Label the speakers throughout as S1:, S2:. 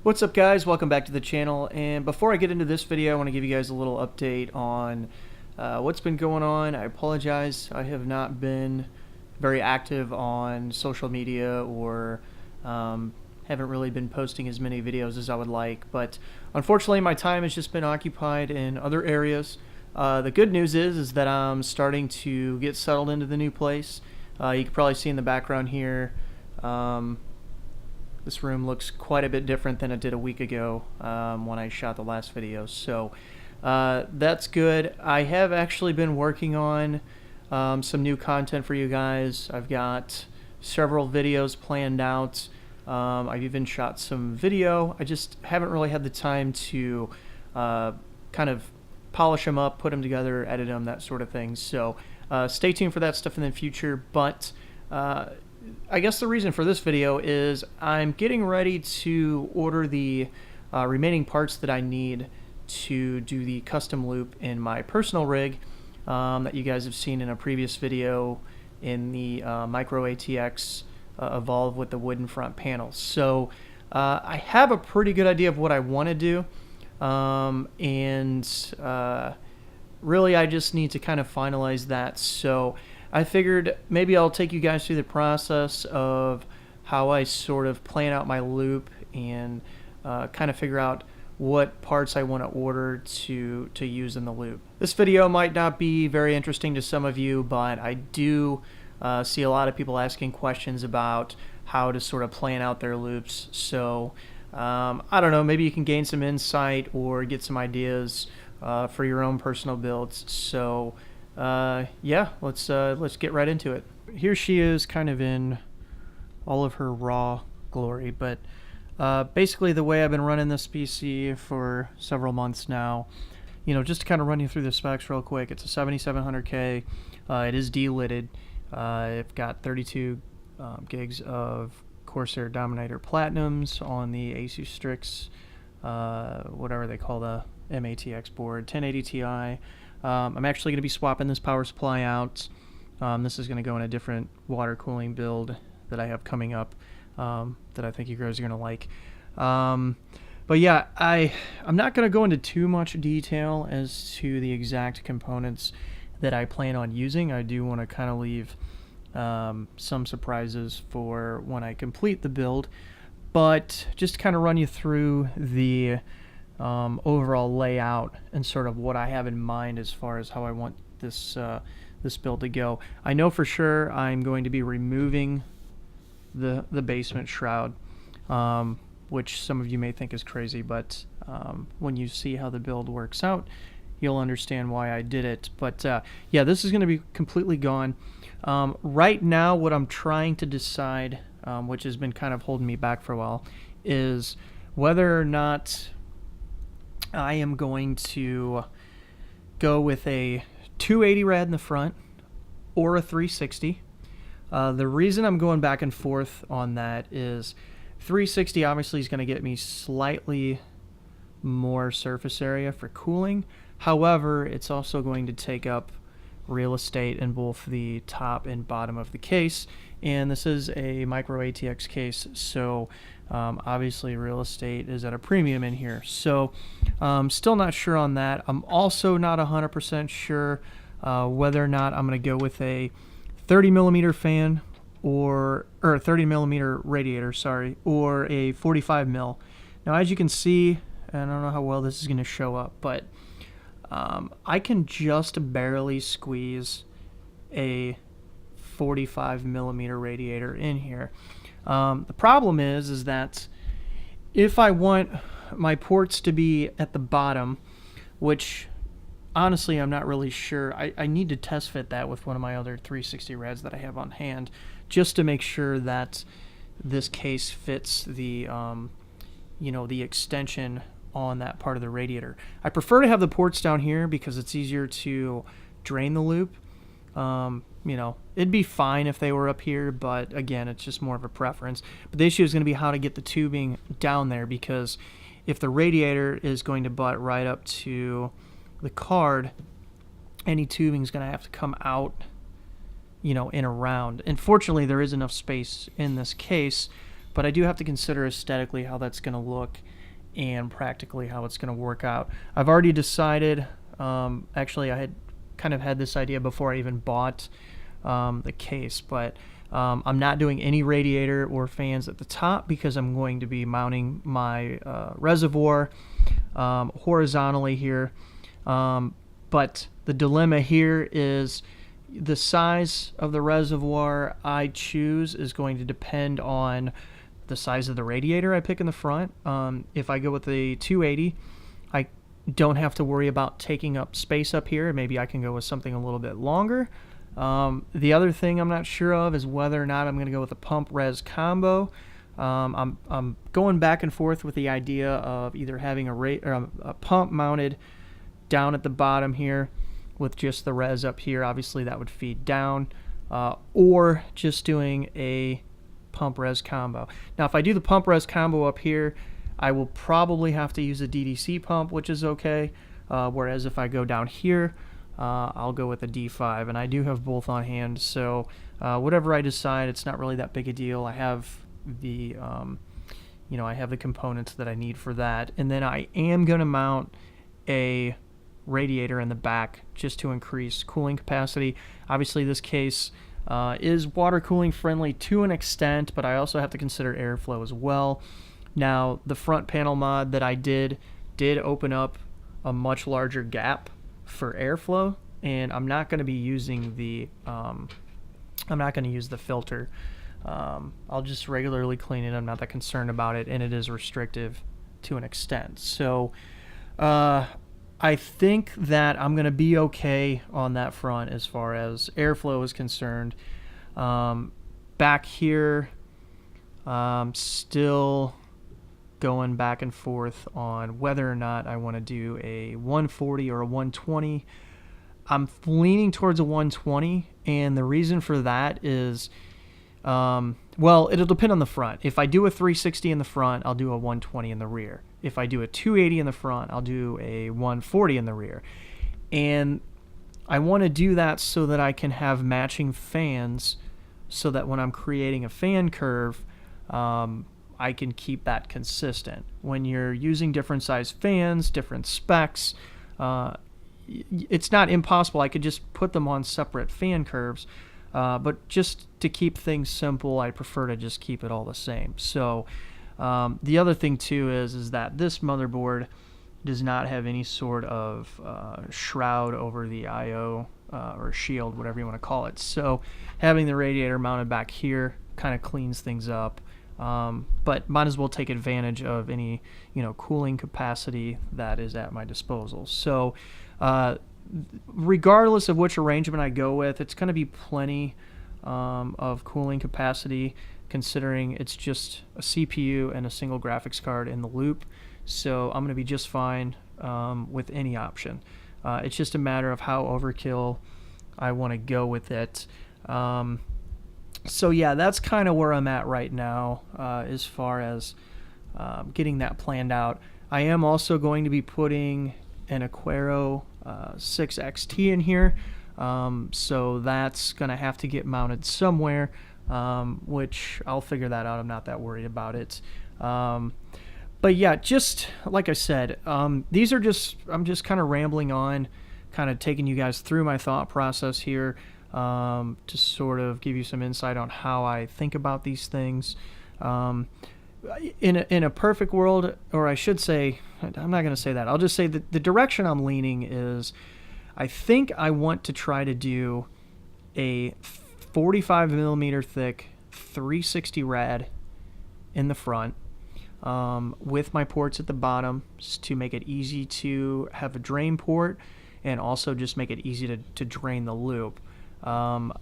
S1: What's up, guys? Welcome back to the channel. And before I get into this video, I want to give you guys a little update on what's been going on. I apologize, I have not been very active on social media or haven't really been posting as many videos as I would like, but unfortunately my time has just been occupied in other areas. The good news is that I'm starting to get settled into the new place. You can probably see in the background here, this room looks quite a bit different than it did a week ago when I shot the last video. So that's good. I have actually been working on some new content for you guys. I've got several videos planned out. I've even shot some video. I just haven't really had the time to kind of polish them up, put them together, edit them, that sort of thing. So stay tuned for that stuff in the future. But I guess the reason for this video is I'm getting ready to order the remaining parts that I need to do the custom loop in my personal rig that you guys have seen in a previous video in the Micro ATX Evolve with the wooden front panels. So I have a pretty good idea of what I want to do, and really I just need to kind of finalize that. So I figured maybe I'll take you guys through the process of how I sort of plan out my loop and kind of figure out what parts I want to order to use in the loop. This video might not be very interesting to some of you, but I do see a lot of people asking questions about how to sort of plan out their loops. So I don't know, maybe you can gain some insight or get some ideas for your own personal builds. So yeah, let's get right into it. Here she is, kind of in all of her raw glory, but basically the way I've been running this PC for several months now, you know, just to kind of run you through the specs real quick. It's a 7700K. It is D-lidded. I've got 32 gigs of Corsair Dominator Platinums on the Asus Strix, whatever they call the MATX board, 1080 Ti. I'm actually going to be swapping this power supply out. This is going to go in a different water cooling build that I have coming up that I think you guys are going to like. But yeah, I'm not going to go into too much detail as to the exact components that I plan on using. I do want to kind of leave some surprises for when I complete the build, but just to kind of run you through the overall layout and sort of what I have in mind as far as how I want this this build to go. I know for sure I'm going to be removing the basement shroud, which some of you may think is crazy, but when you see how the build works out, you'll understand why I did it. But yeah, this is going to be completely gone. Right now, what I'm trying to decide, which has been kind of holding me back for a while, is whether or not I am going to go with a 280 rad in the front or a 360. The reason I'm going back and forth on that is 360 obviously is going to get me slightly more surface area for cooling. However, it's also going to take up real estate in both the top and bottom of the case, and this is a Micro ATX case, so obviously real estate is at a premium in here. So still not sure on that. I'm also not 100% sure whether or not I'm going to go with a 30 millimeter fan or 30 millimeter radiator, sorry, or a 45 mil. Now, as you can see, and I don't know how well this is going to show up, but I can just barely squeeze a 45 millimeter radiator in here. The problem is that if I want my ports to be at the bottom, which honestly I'm not really sure, I need to test fit that with one of my other 360 rads that I have on hand, just to make sure that this case fits the you know, the extension on that part of the radiator. I prefer to have the ports down here because it's easier to drain the loop. You know, it'd be fine if they were up here, but again, it's just more of a preference. But the issue is going to be how to get the tubing down there, because if the radiator is going to butt right up to the card, any tubing is going to have to come out, you know, in around. And fortunately, there is enough space in this case, but I do have to consider aesthetically how that's going to look and practically how it's going to work out. I've already decided, actually I had kind of had this idea before I even bought the case, but I'm not doing any radiator or fans at the top because I'm going to be mounting my reservoir horizontally here. But the dilemma here is the size of the reservoir I choose is going to depend on the size of the radiator I pick in the front. If I go with the 280, I don't have to worry about taking up space up here. Maybe I can go with something a little bit longer. The other thing I'm not sure of is whether or not I'm going to go with a pump res combo. I'm going back and forth with the idea of either having a pump mounted down at the bottom here with just the res up here. Obviously that would feed down, or just doing a pump res combo. Now if I do the pump res combo up here, I will probably have to use a DDC pump, which is okay, whereas if I go down here, I'll go with a D5, and I do have both on hand, so whatever I decide, it's not really that big a deal. I have the I have the components that I need for that, and then I am going to mount a radiator in the back just to increase cooling capacity. Obviously this case is water cooling friendly to an extent, but I also have to consider airflow as well. Now the front panel mod that I did open up a much larger gap for airflow, and I'm not going to be using the use the filter. I'll just regularly clean it. I'm not that concerned about it, and it is restrictive to an extent. So I think that I'm going to be okay on that front as far as airflow is concerned. Back here, still going back and forth on whether or not I want to do a 140 or a 120. I'm leaning towards a 120, and the reason for that is, well, it'll depend on the front. If I do a 360 in the front, I'll do a 120 in the rear. If I do a 280 in the front, I'll do a 140 in the rear. And I want to do that so that I can have matching fans, so that when I'm creating a fan curve, I can keep that consistent. When you're using different size fans, different specs, it's not impossible. I could just put them on separate fan curves, but just to keep things simple, I prefer to just keep it all the same. So the other thing too is that this motherboard does not have any sort of shroud over the I/O or shield, whatever you want to call it. So having the radiator mounted back here kind of cleans things up. But might as well take advantage of any cooling capacity that is at my disposal. So regardless of which arrangement I go with, it's going to be plenty of cooling capacity, considering it's just a CPU and a single graphics card in the loop. So I'm going to be just fine with any option. It's just a matter of how overkill I want to go with it. So yeah, that's kind of where I'm at right now as far as getting that planned out. I am also going to be putting an Aquero 6XT in here, so that's going to have to get mounted somewhere, which I'll figure that out. I'm not that worried about it. But yeah, just like I said, I'm just kind of rambling on, kind of taking you guys through my thought process here, to sort of give you some insight on how I think about these things. In a perfect world, or I should say, I'm not going to say that. I'll just say that the direction I'm leaning is, I think I want to try to do a 45 millimeter thick 360 rad in the front, with my ports at the bottom to make it easy to have a drain port, and also just make it easy to drain the loop. I'm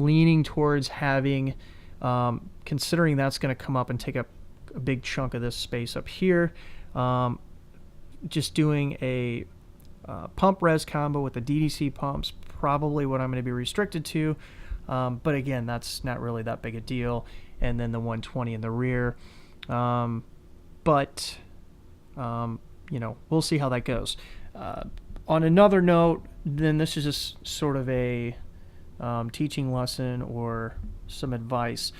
S1: leaning towards having, considering that's going to come up and take up a big chunk of this space up here, just doing a pump res combo with the DDC pumps, probably what I'm going to be restricted to, but again, that's not really that big a deal, and then the 120 in the rear, but we'll see how that goes. On another note, then this is just sort of a teaching lesson or some advice.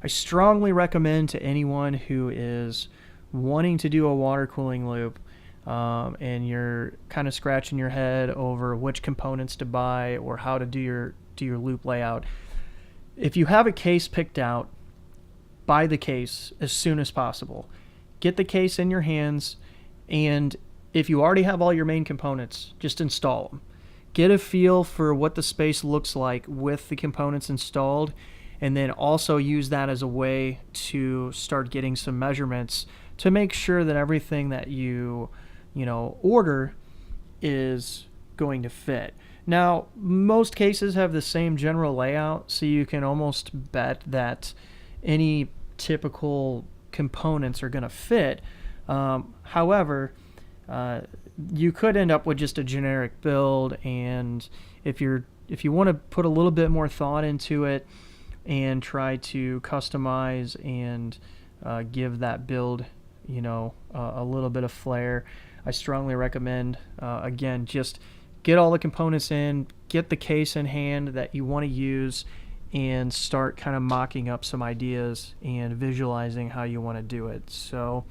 S1: I strongly recommend to anyone who is wanting to do a water cooling loop, and you're kind of scratching your head over which components to buy or how to do your loop layout. If you have a case picked out, buy the case as soon as possible. Get the case in your hands, and if you already have all your main components, just install them. Get a feel for what the space looks like with the components installed, and then also use that as a way to start getting some measurements to make sure that everything that you order is going to fit. Now, most cases have the same general layout, so you can almost bet that any typical components are going to fit. However, you could end up with just a generic build, and if you want to put a little bit more thought into it and try to customize and give that build, a little bit of flair, I strongly recommend, again, just get all the components in, get the case in hand that you want to use, and start kind of mocking up some ideas and visualizing how you want to do it. So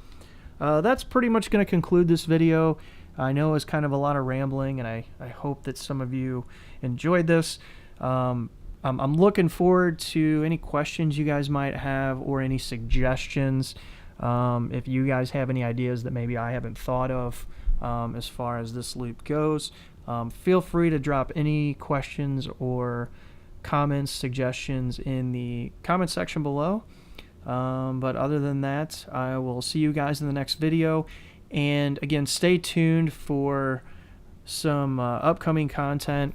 S1: that's pretty much going to conclude this video. I know it's kind of a lot of rambling, and I hope that some of you enjoyed this. I'm looking forward to any questions you guys might have or any suggestions. If you guys have any ideas that maybe I haven't thought of as far as this loop goes, feel free to drop any questions or comments, suggestions in the comment section below. But other than that, I will see you guys in the next video. And again, stay tuned for some upcoming content.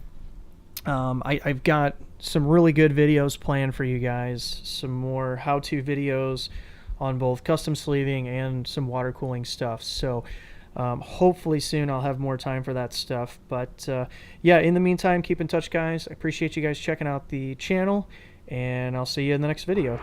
S1: I've got some really good videos planned for you guys, some more how-to videos on both custom sleeving and some water cooling stuff. So hopefully soon I'll have more time for that stuff. But yeah, in the meantime, keep in touch, guys. I appreciate you guys checking out the channel, and I'll see you in the next video.